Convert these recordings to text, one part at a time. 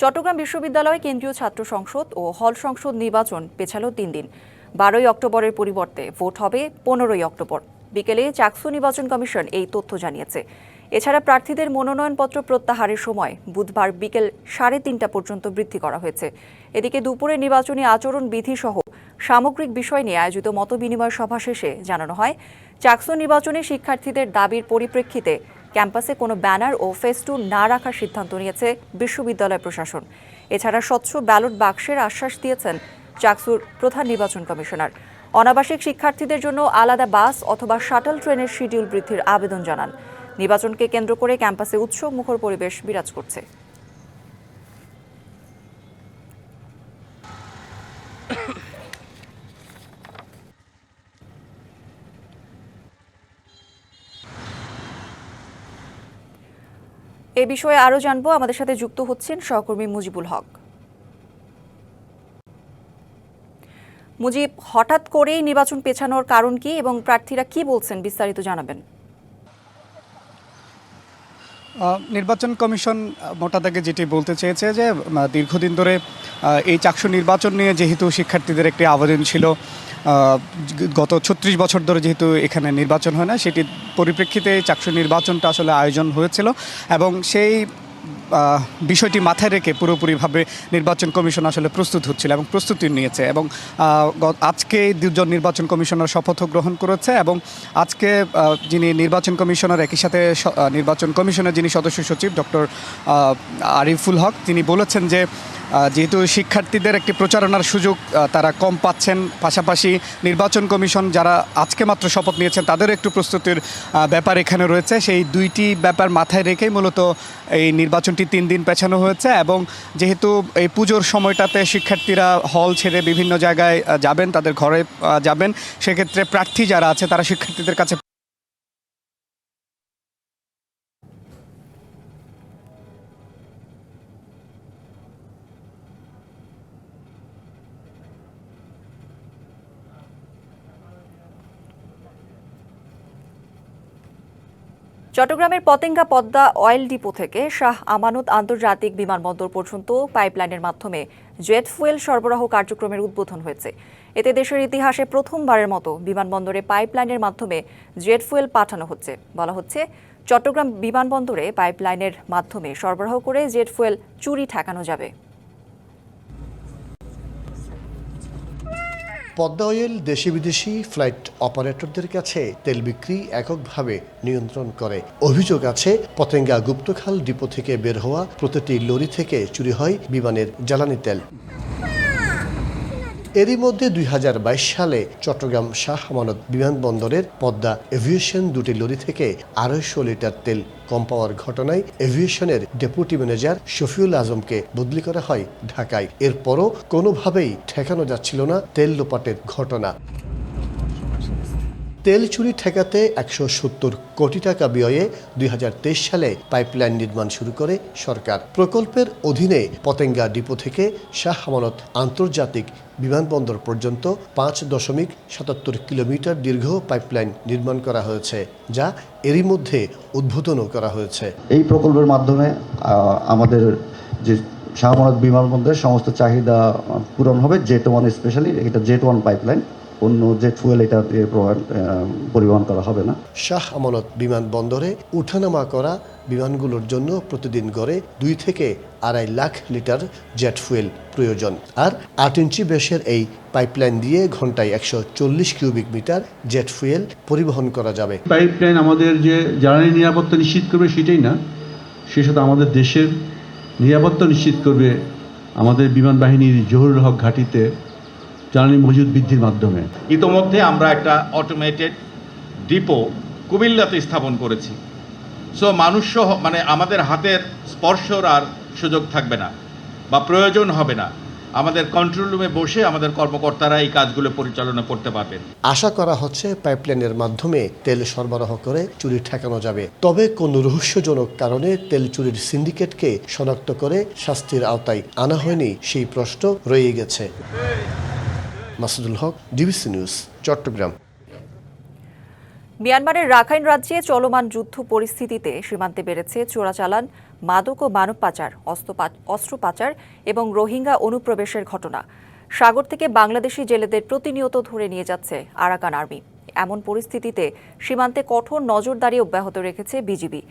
চট্টগ্রাম বিশ্ববিদ্যালয় কেন্দ্রীয় ছাত্র সংসদ ও হল সংসদ নির্বাচন পেছালো ৩ দিন। ১২ই অক্টোবরের পরিবর্তে ভোট হবে ১৫ই অক্টোবর। বিকেলে চাকসু নির্বাচন কমিশন এই তথ্য জানিয়েছে। এছাড়া প্রার্থীদের মনোনয়নপত্র প্রত্যাহারের সময় বুধবার বিকেল ৩:৩০ পর্যন্ত বৃদ্ধি করা হয়েছে। এদিকে দুপুরে নির্বাচনী আচরণ বিধি সহ সামগ্রিক বিষয় নিয়ে আয়োজিত মতবিনিময় সভা শেষে জানানো হয়, চাকসু নির্বাচনে শিক্ষার্থীদের দাবির পরিপ্রেক্ষিতে ক্যাম্পাসে কোনো ব্যানার ও ফেস্টুন না রাখার সিদ্ধান্ত নিয়েছে বিশ্ববিদ্যালয় প্রশাসন। এছাড়া স্বচ্ছ ব্যালট বাক্সের আশ্বাস দিয়েছেন চাকসুর প্রধান নির্বাচন কমিশনার। অনাবাসিক শিক্ষার্থীদের জন্য আলাদা বাস অথবা শাটল ট্রেনের শিডিউল বৃদ্ধির আবেদন জানান। নির্বাচনকে কেন্দ্র করে ক্যাম্পাসে উৎসব মুখর পরিবেশ বিরাজ করছে। এ বিষয়ে আরও জানবো, আমাদের সাথে যুক্ত হচ্ছেন সহকর্মী মুজিবুল হক। মুজিব, হঠাৎ করেই নির্বাচন পেছানোর কারণ কি এবং প্রার্থীরা কি বলছেন, বিস্তারিত জানাবেন। নির্বাচন কমিশন মোটা দাগে যেটি বলতে চেয়েছে যে দীর্ঘদিন ধরে এই চাকসু নির্বাচন নিয়ে যেহেতু শিক্ষার্থীদের একটি আবেদন ছিল, গত ৩৬ বছর ধরে যেহেতু এখানে নির্বাচন হয় না, সেটির পরিপ্রেক্ষিতে চাকসু নির্বাচনটা আসলে আয়োজন হয়েছিল এবং সেই বিষয়টি মাথায় রেখে পুরোপুরিভাবে নির্বাচন কমিশন আসলে প্রস্তুত হচ্ছিল এবং প্রস্তুতি নিয়েছে এবং আজকে দুজন নির্বাচন কমিশনার শপথ গ্রহণ করেছে এবং আজকে যিনি নির্বাচন কমিশনার, একই সাথে নির্বাচন কমিশনের যিনি সদস্য সচিব ডক্টর আরিফুল হক, তিনি বলেছেন যে যেহেতু শিক্ষার্থীদের একটি প্রচারণার সুযোগ তারা কম পাচ্ছেন, পাশাপাশি নির্বাচন কমিশন যারা আজকে মাত্র শপথ নিয়েছেন তাদেরও একটু প্রস্তুতির ব্যাপার এখানে রয়েছে। সেই দুইটি ব্যাপার মাথায় রেখেই মূলত এই নির্বাচনটি ৩ দিন পেছানো হয়েছে এবং যেহেতু এই পুজোর সময়টাতে শিক্ষার্থীরা হল ছেড়ে বিভিন্ন জায়গায় যাবেন, তাদের ঘরে যাবেন, সেক্ষেত্রে প্রার্থী যারা আছে তারা শিক্ষার্থীদের কাছে চট্টগ্রামের পতেঙ্গা পদ্মা অয়েল ডিপো থেকে শাহ আমানত আন্তর্জাতিক বিমানবন্দর পর্যন্ত পাইপলাইনের মাধ্যমে জেট ফুয়েল সরবরাহ কার্যক্রমের উদ্বোধন হয়েছে। এতে দেশের ইতিহাসে প্রথমবারের মতো বিমানবন্দরে পাইপলাইনের মাধ্যমে জেট ফুয়েল পাঠানো হচ্ছে। বলা হচ্ছে, চট্টগ্রাম বিমানবন্দরে পাইপলাইনের মাধ্যমে সরবরাহ করে জেট ফুয়েল চুরি ঠেকানো যাবে। পদ্মা অয়েল দেশি বিদেশি ফ্লাইট অপারেটরদের কাছে তেল বিক্রি এককভাবে নিয়ন্ত্রণ করে। অভিযোগ আছে, পতেঙ্গা গুপ্তখাল ডিপো থেকে বের হওয়া প্রতিটি লরি থেকে চুরি হয় বিমানের জ্বালানি তেল। এরই মধ্যে ২০২২ সালে চট্টগ্রাম শাহ আমানত বিমানবন্দরের পদ্মা এভিয়েশন দুটি লরি থেকে ২৫০ লিটার তেল কম পাওয়ার ঘটনায় এভিয়েশনের ডেপুটি ম্যানেজার শফিউল আজমকে বদলি করা হয় ঢাকায়। এরপরও কোনোভাবেই ঠেকানো যাচ্ছিল না তেল লোপাটের ঘটনা। তেল চুরি ঠেকাতে ১৭০ কোটি টাকা ব্যয়ে ২০২৩ সালে পাইপলাইন নির্মাণ শুরু করে সরকার। প্রকল্পের অধীনে পতেঙ্গা ডিপো থেকে শাহ আমানত আন্তর্জাতিক বিমানবন্দর পর্যন্ত ৫.৭৭ কিলোমিটার দীর্ঘ পাইপলাইন নির্মাণ করা হয়েছে, যা এরই মধ্যে উদ্বোধনও করা হয়েছে। এই প্রকল্পের মাধ্যমে আমাদের যে শাহ আমানত বিমানবন্দরের সমস্ত চাহিদা পূরণ হবে। জেট ওয়ান স্পেশালি, এটা জেট ওয়ান পাইপলাইন, অন্য জেট ফুয়েল এটা পরিবহন করা হবে না। শাহ আমানত বিমানবন্দরে উঠানামা করা বিমানগুলোর জন্য প্রতিদিন গড়ে ২ থেকে ২.৫ লাখ লিটার জেট ফুয়েল প্রয়োজন। আর ৮ ইঞ্চি ব্যাসের এই পাইপলাইন দিয়ে ঘন্টায় ১৪০ কিউবিক মিটার জেট ফুয়েল পরিবহন করা যাবে। পাইপলাইন আমাদের যে জ্বালানি নিরাপত্তা নিশ্চিত করবে সেটাই না, সে সাথে আমাদের দেশের নিরাপত্তা নিশ্চিত করবে আমাদের বিমান বাহিনীর জহুরুল হক ঘাঁটিতে জ্বালানি মজুদ বৃদ্ধির মাধ্যমে। ইতোমধ্যে আমরা একটা অটোমেটেড ডিপো কুমিল্লাতে স্থাপন করেছি। সো মানুষ মানে আমাদের হাতের স্পর্শর আর সুযোগ থাকবে না বা প্রয়োজন হবে না। আমাদের কন্ট্রোল রুমে বসে আমাদের কর্মকর্তারা এই কাজগুলো পরিচালনা করতে পারবেন। আশা করা হচ্ছে পাইপলাইনের মাধ্যমে তেল সরবরাহ করে চুরি ঠেকানো যাবে। তবে কোনো রহস্যজনক কারণে তেল চুরির সিন্ডিকেটকে শনাক্ত করে শাস্তির আওতায় আনা হয়নি, সেই প্রশ্ন রয়ে গেছে। মাসুদুল হক, ডিবিসি নিউজ, চট্টগ্রাম। মিয়ানমারের রাখাইন রাজ্যে চলমান যুদ্ধ পরিস্থিতিতে সীমান্তে বেড়েছে চোরাচালান, মাদক ও মানব পাচার, অস্ত্র পাচার এবং রোহিঙ্গা অনুপ্রবেশের ঘটনা। সাগর থেকে বাংলাদেশি জেলেদের প্রতিনিয়ত ধরে নিয়ে যাচ্ছে আরাকান আর্মি। এমন পরিস্থিতিতে সীমান্তে কঠোর নজরদারি অব্যাহত রেখেছে বিজিবি।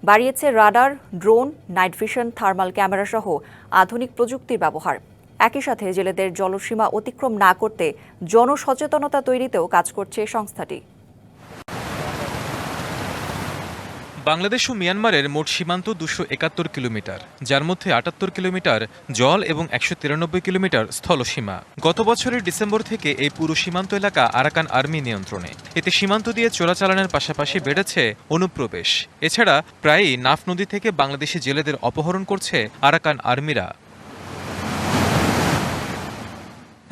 বাড়িয়েছে radar, drone, night vision, thermal camera সহ আধুনিক প্রযুক্তির ব্যবহার। একই সাথে জেলেদের জলসীমা অতিক্রম না করতে জনসচেতনতা তৈরিতেও কাজ করছে সংস্থাটি। বাংলাদেশ ও মিয়ানমারের মোট সীমান্ত 271 কিলোমিটার, যার মধ্যে 78 কিলোমিটার জল এবং 193 কিলোমিটার স্থলসীমা। গত বছরের ডিসেম্বর থেকে এই পুরো সীমান্ত এলাকা আরাকান আর্মি নিয়ন্ত্রণে। এতে সীমান্ত দিয়ে চোরাচালানের পাশাপাশি বেড়েছে অনুপ্রবেশ। এছাড়া প্রায়ই নাফ নদী থেকে বাংলাদেশি জেলেদের অপহরণ করছে আরাকান আর্মিরা।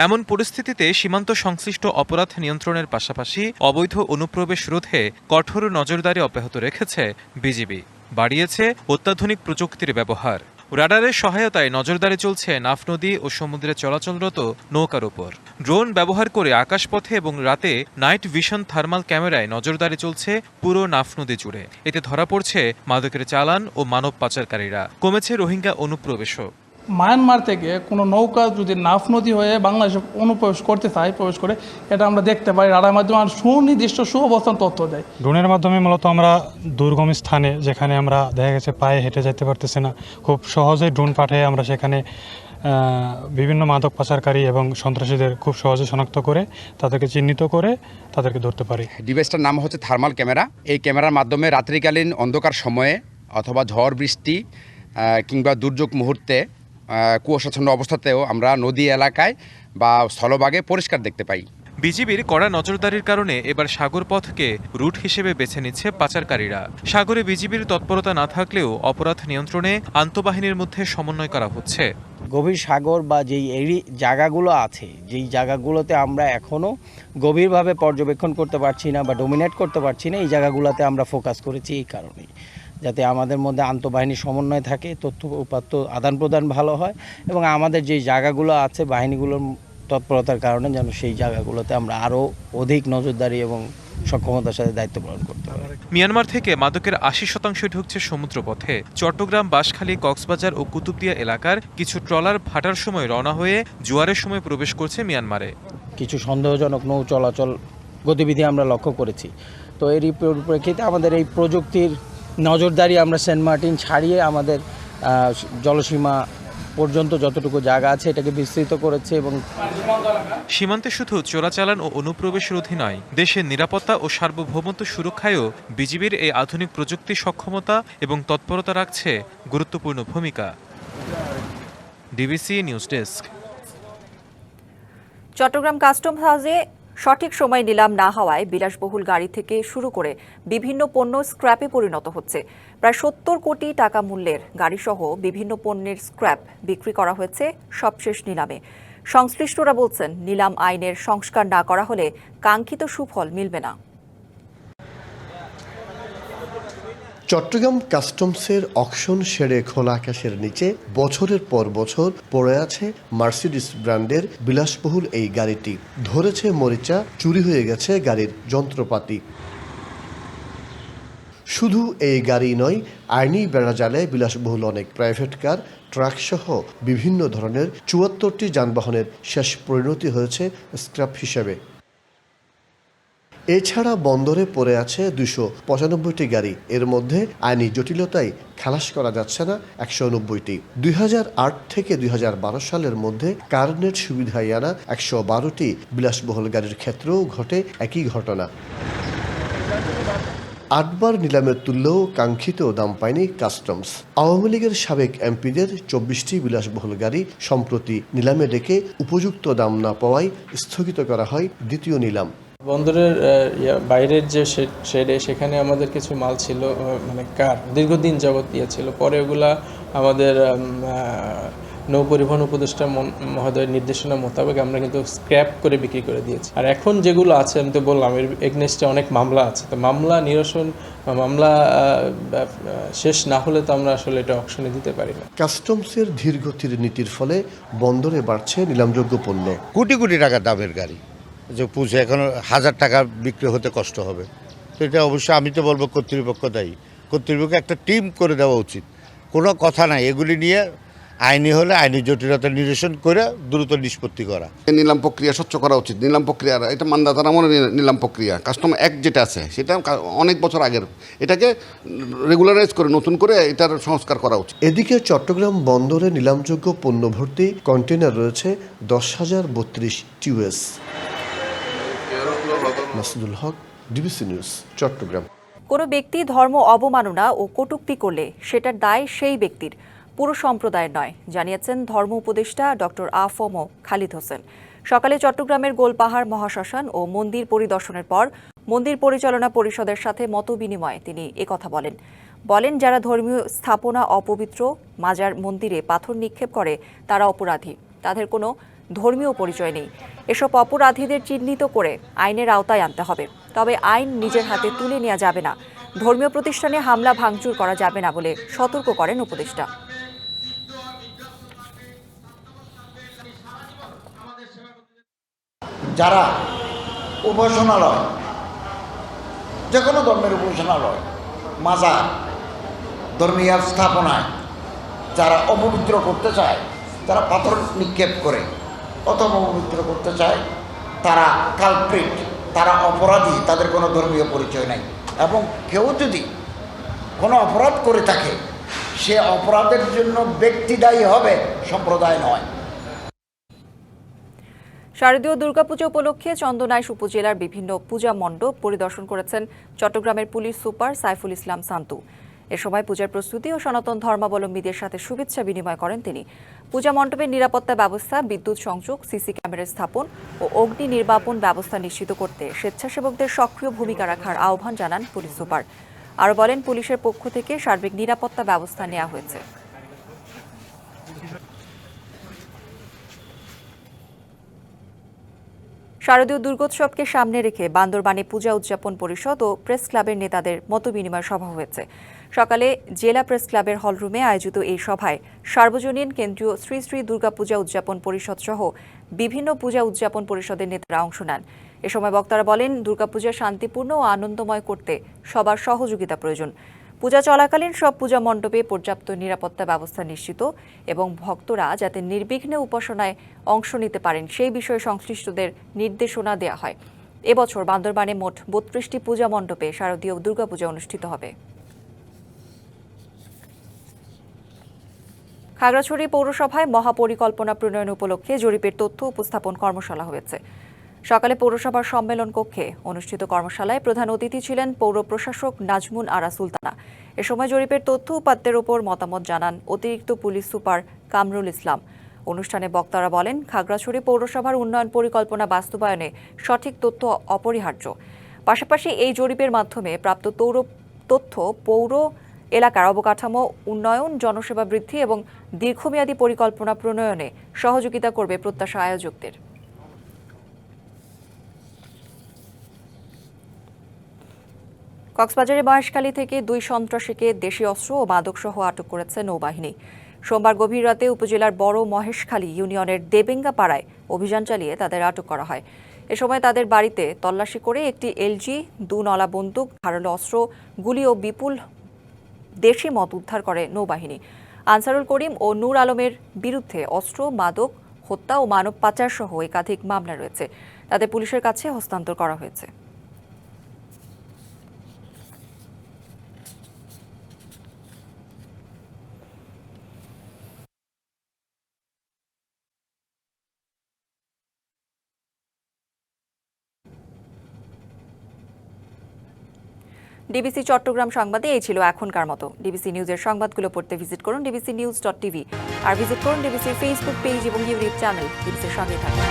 এমন পরিস্থিতিতে সীমান্ত সংশ্লিষ্ট অপরাধ নিয়ন্ত্রণের পাশাপাশি অবৈধ অনুপ্রবেশ রোধে কঠোর নজরদারি অব্যাহত রেখেছে বিজিবি। বাড়িয়েছে অত্যাধুনিক প্রযুক্তির ব্যবহার। রাডারের সহায়তায় নজরদারি চলছে নাফ নদী ও সমুদ্রে চলাচলরত নৌকার উপর। ড্রোন ব্যবহার করে আকাশপথে এবং রাতে নাইট ভিশন থার্মাল ক্যামেরায় নজরদারি চলছে পুরো নাফ নদী জুড়ে। এতে ধরা পড়ছে মাদকের চালান ও মানব পাচারকারীরা। কমেছে রোহিঙ্গা অনুপ্রবেশও। মায়ানমার থেকে কোনো নৌকা যদি নাফ নদী হয়ে বাংলাদেশে অনুপ্রবেশ করতে চায়, প্রবেশ করে, এটা আমরা দেখতে পাই। রাডার মাধ্যমে সুনির্দিষ্ট সুঅবস্থান তথ্য দেয়। ড্রোনের মাধ্যমে মূলত আমরা দুর্গম স্থানে, যেখানে আমরা দেখা গেছে পায়ে হেঁটে যেতে পারতেছি না, খুব সহজেই ড্রোন পাঠিয়ে আমরা সেখানে বিভিন্ন মাদক পাচারকারী এবং সন্ত্রাসীদের খুব সহজে শনাক্ত করে তাদেরকে চিহ্নিত করে তাদেরকে ধরতে পারি। ডিভাইসটার নাম হচ্ছে থার্মাল ক্যামেরা। এই ক্যামেরার মাধ্যমে রাত্রিকালীন অন্ধকার সময়ে অথবা ঝড় বৃষ্টি কিংবা দুর্যোগ মুহূর্তে কুয়াশাচ্ছন্ন অবস্থাতেও আমরা নদী এলাকায় বা স্থলভাগে পরিষ্কার দেখতে পাই। বিজিবির কড়া নজরদারির কারণে এবার সাগর পথকে রুট হিসেবে বেছে নিচ্ছে পাচারকারীরা। সাগরে বিজিবির তৎপরতা না থাকলেও অপরাধ নিয়ন্ত্রণে আন্তঃবাহিনীর মধ্যে সমন্বয় করা হচ্ছে। গভীর সাগর বা যেই জায়গাগুলো আছে, যেই জায়গাগুলোতে আমরা এখনও গভীরভাবে পর্যবেক্ষণ করতে পারছি না বা ডোমিনেট করতে পারছি না, এই জায়গাগুলোতে আমরা ফোকাস করেছি এই কারণেই, যাতে আমাদের মধ্যে আন্তঃবাহিনী সমন্বয় থাকে, তথ্য উপাত্ত আদান প্রদান ভালো হয় এবং আমাদের যেই জায়গাগুলো আছে বাহিনীগুলোর তৎপরতার কারণে যেন সেই জায়গাগুলোতে আমরা আরও অধিক নজরদারি এবং সক্ষমতার সাথে দায়িত্ব পালন করতে পারি। মিয়ানমার থেকে মাদকের 80% ঢুকছে সমুদ্রপথে। চট্টগ্রাম, বাঁশখালী, কক্সবাজার ও কুতুবদিয়া এলাকার কিছু ট্রলার ভাটার সময় রওনা হয়ে জোয়ারের সময় প্রবেশ করছে মিয়ানমারে। কিছু সন্দেহজনক নৌ চলাচল গতিবিধি আমরা লক্ষ্য করেছি। তো এরই পরিপ্রেক্ষিতে আমাদের এই প্রযুক্তির নজরদারি আমরা সেন্ট মার্টিন ছাড়িয়ে আমাদের জলসীমা পর্যন্ত যতটুকু জায়গা আছে এটাকে বিস্তৃত করেছে। এবং সীমান্তে শুধু চোরাচালান ও অনুপ্রবেশ রোধই নয়, দেশের নিরাপত্তা ও সার্বভৌমত্ব সুরক্ষায়ও বিজিবির এই আধুনিক প্রযুক্তি সক্ষমতা এবং তৎপরতা রাখছে গুরুত্বপূর্ণ ভূমিকা। DBC news desk. Chittagong customs হাউসে সঠিক সময় নিলাম না হওয়ায় বিলাসবহুল গাড়ি থেকে শুরু করে বিভিন্ন পণ্য স্ক্র্যাপে পরিণত হচ্ছে। প্রায় 70 কোটি টাকা মূল্যের গাড়িসহ বিভিন্ন পণ্যের স্ক্র্যাপ বিক্রি করা হয়েছে সবশেষ নিলামে। সংশ্লিষ্টরা বলছেন, নিলাম আইনের সংস্কার না করা হলে কাঙ্ক্ষিত সুফল মিলবে না। চট্টগ্রাম কাস্টমসের অকশন শেডে খোলা আকাশের নিচে বছরের পর বছর পড়ে আছে মার্সিডিস ব্র্যান্ডের বিলাসবহুল এই গাড়িটি। ধরেছে মরিচা, চুরি হয়ে গেছে গাড়ির যন্ত্রপাতি। শুধু এই গাড়ি নয়, আইনি বেড়াজালে বিলাসবহুল অনেক প্রাইভেট কার, ট্রাক সহ বিভিন্ন ধরনের ৭৪টি যানবাহনের শেষ পরিণতি হয়েছে স্ক্র্যাপ হিসেবে। এছাড়া বন্দরে পড়ে আছে ২৯৫টি গাড়ি। এর মধ্যে আইনি জটিলতায় খালাস করা যাচ্ছে না ১৯০টি। ২০০৮ থেকে ২০১২ সালের মধ্যে কারনেট সুবিধায় আনা ১১২টি বিলাসবহুল গাড়ির ক্ষেত্রেও ঘটে একই ঘটনা। ৮বার নিলামে তুললেও কাঙ্ক্ষিত দাম পায়নি কাস্টমস। আওয়ামী লীগের সাবেক এমপিদের ২৪টি বিলাসবহুল গাড়ি সম্প্রতি নিলামে ডেকে উপযুক্ত দাম না পাওয়ায় স্থগিত করা হয় দ্বিতীয় নিলাম। বন্দরের বাইরের যে শেডে সেখানে আমাদের কিছু মাল ছিল, মানে কার দীর্ঘদিন যাবত ছিল। পরে ওগুলা আমাদের নৌ পরিবহন উপদেষ্টা মহোদয়ের নির্দেশনা মোতাবেক আমরা কিন্তু স্ক্র্যাপ করে বিক্রি করে দিয়েছি। আর এখন যেগুলো আছে, আমি তো বললাম এর এগনেস্টে অনেক মামলা আছে, তো মামলা নিরসন, মামলা শেষ না হলে তো আমরা আসলে এটা অকশনে দিতে পারি না। কাস্টমসের ধীরগতির নীতির ফলে বন্দরে বাড়ছে নিলামযোগ্য পণ্য। কোটি কোটি টাকা দামের গাড়ি যে পুষে এখন ১০০০ টাকা বিক্রি হতে কষ্ট হবে। তো এটা অবশ্যই আমি তো বলবো কর্তৃপক্ষ দায়ী। কর্তৃপক্ষ একটা টিম করে দেওয়া উচিত, কোনো কথা নাই, এগুলি নিয়ে আইনি হলে আইনি জটিলতা নিরসন করে দ্রুত নিষ্পত্তি করা। নিলাম প্রক্রিয়া স্বচ্ছ করা উচিত। নিলাম প্রক্রিয়া এটা মান্দাতার আমলে নিলাম প্রক্রিয়া কাস্টমার অ্যাক্ট যেটা আছে সেটা অনেক বছর আগের, এটাকে রেগুলারাইজ করে নতুন করে এটার সংস্কার করা উচিত। এদিকে চট্টগ্রাম বন্দরে নিলামযোগ্য পণ্য ভর্তি কন্টেইনার রয়েছে 10,032 টিউএস। মাসুদুল হক, ডিবিসি নিউজ, চট্টগ্রাম। কোনো ব্যক্তি ধর্ম অবমাননা ও কটূক্তি করলে সেটার দায় সেই ব্যক্তির, পুরো সম্প্রদায়ের নয়, জানিয়েছেন ধর্ম উপদেষ্টা ডক্টর আ.ফ.ম. খালিদ হোসেন। সকালে চট্টগ্রামের গোলপাহাড় মহাশ্মশান ও মন্দির পরিদর্শনের পর মন্দির পরিচালনা পরিষদের সাথে মতবিনিময়ে তিনি একথা বলেন, যারা ধর্মীয় স্থাপনা অপবিত্র, মাজার মন্দিরে পাথর নিক্ষেপ করে তারা অপরাধী, তাদের কোনো ধর্মীয় পরিচয় নেই। এসব অপরাধীদের চিহ্নিত করে আইনের আওতায় আনতে হবে, তবে আইন নিজের হাতে তুলে নেওয়া যাবে না, ধর্মীয় প্রতিষ্ঠানে হামলা ভাঙচুর করা যাবে না বলে সতর্ক করেন উপদেষ্টা। যারা উপাসনালয়, যে কোনো ধর্মের উপাসনালয়, মাজার, ধর্মীয় স্থাপনায় যারা অপবিত্র করতে চায়, যারা পাথর নিক্ষেপ করে অথবা অপবিত্র করতে চায়, তারা কালপ্রিট, তারা অপরাধী, তাদের কোনো ধর্মীয় পরিচয় নাই। এবং কেউ যদি কোনো অপরাধ করে থাকে, সে অপরাধের জন্য ব্যক্তি দায়ী হবে, সম্প্রদায় নয়। শারদীয় দুর্গাপূজা উপলক্ষে চন্দনাইশ উপজেলার বিভিন্ন পূজা মণ্ডপ পরিদর্শন করেছেন চট্টগ্রামের পুলিশ সুপার সাইফুল ইসলাম সান্তু। এ সময় পূজার প্রস্তুতি ও সনাতন ধর্মাবলম্বীদের সাথে শুভেচ্ছা বিনিময় করেন তিনি। পূজা মণ্ডপের নিরাপত্তা ব্যবস্থা, বিদ্যুৎ সংযোগ, সিসি ক্যামেরা স্থাপন ও অগ্নি নির্বাপন ব্যবস্থা নিশ্চিত করতে স্বেচ্ছাসেবকদের সক্রিয় ভূমিকা রাখার আহ্বান জানান পুলিশ সুপার। আরও বলেন, পুলিশের পক্ষ থেকে সার্বিক নিরাপত্তা ব্যবস্থা নেওয়া হয়েছে। শারদীয় দুর্গোৎসবকে সামনে রেখে বান্দরবানে পূজা উদযাপন পরিষদ ও প্রেস ক্লাবের নেতাদের মতবিনিময় সভা হয়েছে। সকালে জেলা প্রেস ক্লাবের হলরুমে আয়োজিত এই সভায় সার্বজনীন কেন্দ্রীয় শ্রী শ্রী দুর্গাপূজা উদযাপন পরিষদ সহ বিভিন্ন পূজা উদযাপন পরিষদের নেতারা অংশ নেন। এ সময় বক্তারা বলেন, দুর্গাপূজা শান্তিপূর্ণ ও আনন্দময় করতে সবার সহযোগিতা প্রয়োজন। পূজা চলাকালীন সব পূজা মণ্ডপে পর্যাপ্ত নিরাপত্তা ব্যবস্থা নিশ্চিত এবং ভক্তরা যাতে নির্বিঘ্নে উপাসনায় অংশ নিতে পারেন সেই বিষয়ে সংশ্লিষ্টদের নির্দেশনা দেওয়া হয়। এবছর বান্দরবানে মোট 32টি পূজা মণ্ডপে শারদীয় দুর্গাপূজা অনুষ্ঠিত হবে। খাগড়াছড়ি পৌরসভায় মহাপরিকল্পনা প্রণয়ন উপলক্ষে জরিপের তথ্য উপস্থাপন কর্মশালা হয়েছে। সকালে পৌরসভার সম্মেলন কক্ষে অনুষ্ঠিত কর্মশালায় প্রধান অতিথি ছিলেন পৌর প্রশাসক নাজমুন আরা সুলতানা। এ সময় জরিপের তথ্য উপাত্তের ওপর মতামত জানান অতিরিক্ত পুলিশ সুপার কামরুল ইসলাম। অনুষ্ঠানে বক্তারা বলেন, খাগড়াছড়ি পৌরসভার উন্নয়ন পরিকল্পনা বাস্তবায়নে সঠিক তথ্য অপরিহার্য। পাশাপাশি এই জরিপের মাধ্যমে প্রাপ্ত তথ্য পৌর এলাকার অবকাঠামো উন্নয়ন, জনসেবা বৃদ্ধি এবং দীর্ঘমেয়াদী পরিকল্পনা প্রণয়নে সহযোগিতা করবে প্রত্যাশা আয়োজকদের। কক্সবাজারের মহেশখালী থেকে 2 সন্ত্রাসীকে দেশীয় অস্ত্র ও মাদকসহ আটক করেছে নৌবাহিনী। সোমবার গভীর রাতে উপজেলার বড় মহেশখালী ইউনিয়নের দেবেঙ্গা পাড়ায় অভিযান চালিয়ে তাদের আটক করা হয়। এ সময় তাদের বাড়িতে তল্লাশি করে একটি এলজি, 2 নলা বন্দুক, ধারালো অস্ত্র, গুলি ও বিপুল দেশি মদ উদ্ধার করে নৌবাহিনী। আনসারুল করিম ও নূর আলমের বিরুদ্ধে অস্ত্র, মাদক, হত্যা ও মানব পাচার সহ একাধিক মামলা রয়েছে। তাদের পুলিশের কাছে হস্তান্তর করা হয়েছে। ডিবিসি চট্টগ্রাম সংবাদে এই ছিল এখনকার মতো। ডিবিসি নিউজের সংবাদগুলো পড়তে ভিজিট করুন dbcnews.tv আর ভিজিট করুন ডিবিসির ফেসবুক পেজ এবং ইউটিউব চ্যানেল। ডিবিসির সঙ্গে থাকুন।